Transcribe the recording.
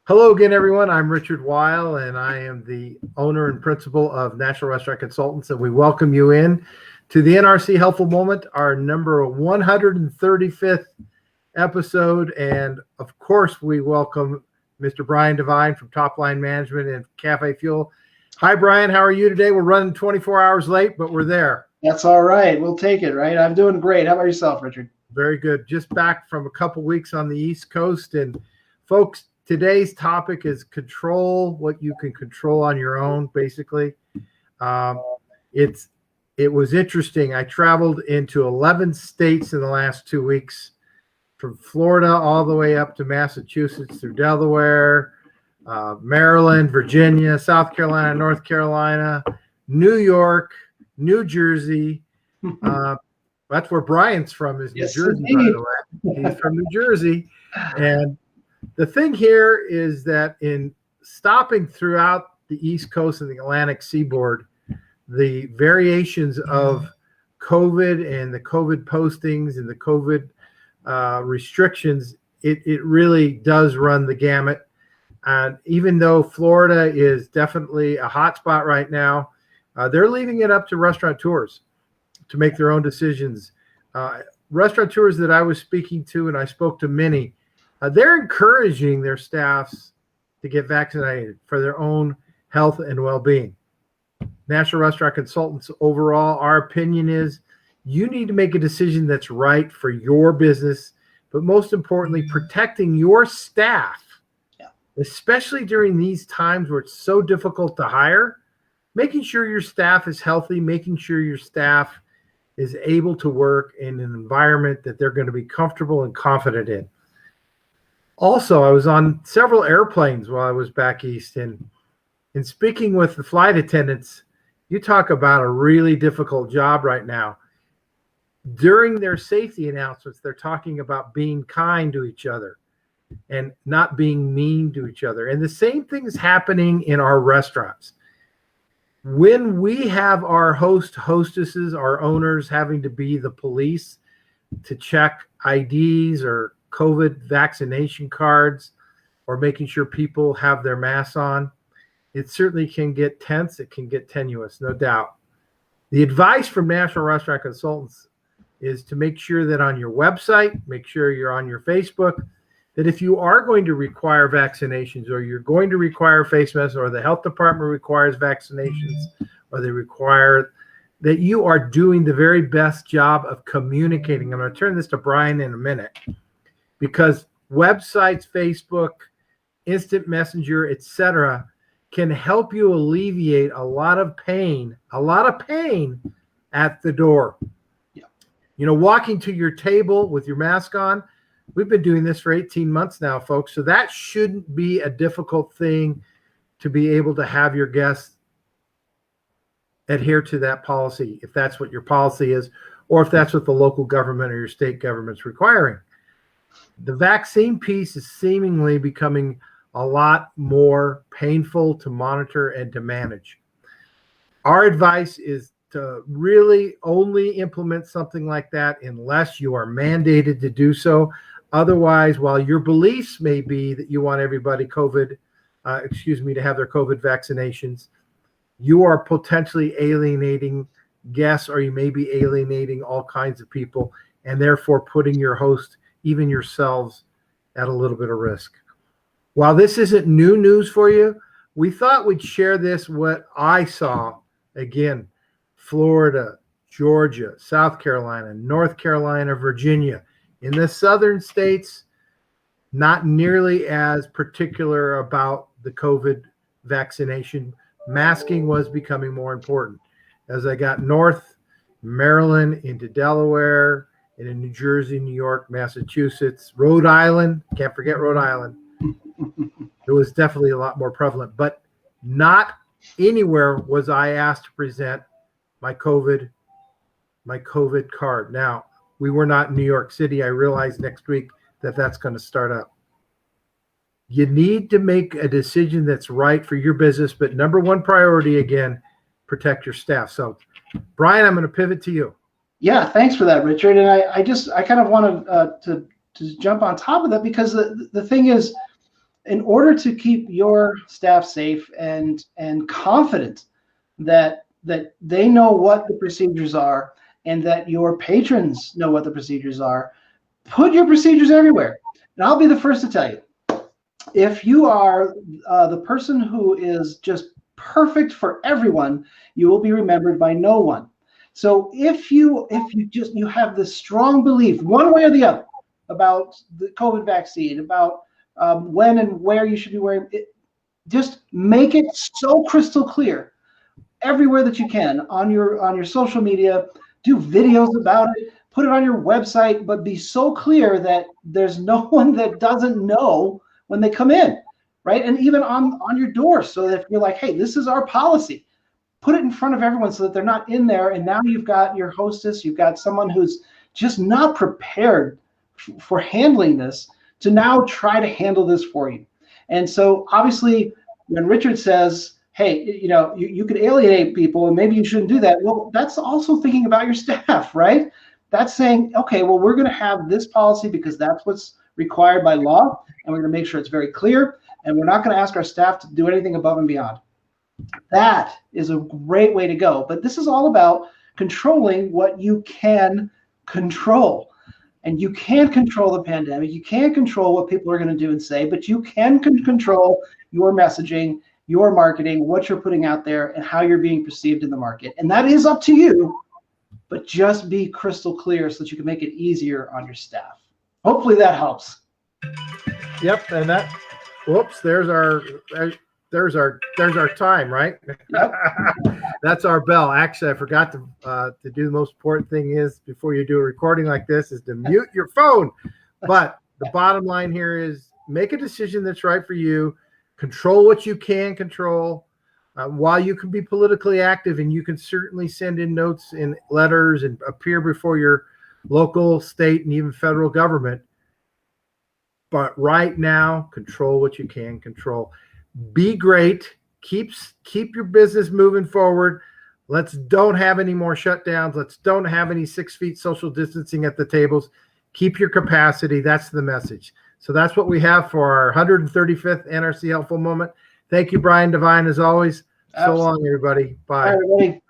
Hello again, everyone. I'm Richard Weil, and I am the owner and principal of National Restaurant Consultants, and we welcome you in to the NRC Helpful Moment, our number 135th episode. And of course, we welcome Mr. Brian Devine from Top Line Management and CafeFuel. Hi, Brian. How are you today? We're running 24 hours late, but we're there. That's all right. We'll take it, right? I'm doing great. How about yourself, Richard? Very good. Just back from a couple weeks on the East Coast. And folks, today's topic is control what you can control on your own, basically. It was interesting. I traveled into 11 states in the last 2 weeks, from Florida all the way up to Massachusetts, through Delaware, Maryland, Virginia, South Carolina, North Carolina, New York, New Jersey. That's where Brian's from, is New Jersey, by the way. He's from New Jersey. And the thing here is that in stopping throughout the East Coast and the Atlantic seaboard, the variations of COVID and the COVID postings and the COVID restrictions, it really does run the gamut. And even though Florida is definitely a hot spot right now, they're leaving it up to restaurateurs to make their own decisions. Restaurateurs that I was speaking to, and I spoke to many, they're encouraging their staffs to get vaccinated for their own health and well-being. National Restaurant Consultants, overall, our opinion is you need to make a decision that's right for your business, but most importantly, protecting your staff, especially during these times where it's so difficult to hire. Making sure your staff is healthy, making sure your staff is able to work in an environment that they're going to be comfortable and confident in. Also, I was on several airplanes while I was back east, and in speaking with the flight attendants, you talk about a really difficult job right now. During their safety announcements, they're talking about being kind to each other and not being mean to each other. And the same thing is happening in our restaurants. When we have our hostesses, our owners having to be the police to check IDs or COVID vaccination cards, or making sure people have their masks on, it certainly can get tense. It can get tenuous, no doubt. The advice from National Restaurant Consultants is to make sure that on your website, make sure you're on your Facebook, that if you are going to require vaccinations, or you're going to require face masks, or the health department requires vaccinations, or they require, that you are doing the very best job of communicating. I'm going to turn this to Brian in a minute, because websites, Facebook, instant messenger, etc., can help you alleviate a lot of pain at the door. Yeah. You know, walking to your table with your mask on, we've been doing this for 18 months now, folks. So that shouldn't be a difficult thing to be able to have your guests adhere to that policy, if that's what your policy is, or if that's what the local government or your state government's requiring. The vaccine piece is seemingly becoming a lot more painful to monitor and to manage. Our advice is to really only implement something like that unless you are mandated to do so. Otherwise, while your beliefs may be that you want everybody to have their COVID vaccinations, you are potentially alienating guests, or you may be alienating all kinds of people, and therefore putting your host, even yourselves, at a little bit of risk. While this isn't new news for you, we thought we'd share this, what I saw. Again, Florida, Georgia, South Carolina, North Carolina, Virginia. In the southern states, not nearly as particular about the COVID vaccination. Masking was becoming more important. As I got north, Maryland into Delaware, into New Jersey, New York, Massachusetts, Rhode Island, can't forget Rhode Island. It was definitely a lot more prevalent, but not anywhere was I asked to present my COVID card. Now, we were not in New York City. I realize next week that that's going to start up. You need to make a decision that's right for your business, but number one priority, again, protect your staff. So, Brian, I'm going to pivot to you. Yeah, thanks for that, Richard. And I kind of want to jump on top of that, because the thing is, in order to keep your staff safe and confident that they know what the procedures are and that your patrons know what the procedures are, put your procedures everywhere. And I'll be the first to tell you, if you are the person who is just perfect for everyone, you will be remembered by no one. So if you have this strong belief, one way or the other, about the COVID vaccine, about when and where you should be wearing it, just make it so crystal clear everywhere that you can on your social media. Do videos about it, put it on your website, but be so clear that there's no one that doesn't know when they come in, right? And even on your door, so that if you're like, hey, this is our policy, put it in front of everyone so that they're not in there. And now you've got your hostess, you've got someone who's just not prepared for handling this to now try to handle this for you. And so obviously when Richard says, hey, you could alienate people and maybe you shouldn't do that. Well, that's also thinking about your staff, right? That's saying, okay, well, we're going to have this policy because that's what's required by law, and we're going to make sure it's very clear, and we're not going to ask our staff to do anything above and beyond. That is a great way to go. But this is all about controlling what you can control. And you can't control the pandemic. You can't control what people are going to do and say, but you can control your messaging, your marketing, what you're putting out there, and how you're being perceived in the market. And that is up to you, but just be crystal clear so that you can make it easier on your staff. Hopefully that helps. Yep, and that. Whoops! There's our time, right? Yep. That's our bell. Actually, I forgot to do the most important thing is before you do a recording like this is to mute your phone. But the bottom line here is make a decision that's right for you. Control what you can control. While you can be politically active and you can certainly send in notes and letters and appear before your local, state, and even federal government. But right now, control what you can control. Be great. Keep your business moving forward. Let's don't have any more shutdowns. Let's don't have any 6 feet social distancing at the tables. Keep your capacity. That's the message. So that's what we have for our 135th NRC Helpful Moment. Thank you, Brian Devine, as always. Absolutely. So long, everybody. Bye. Bye, everybody.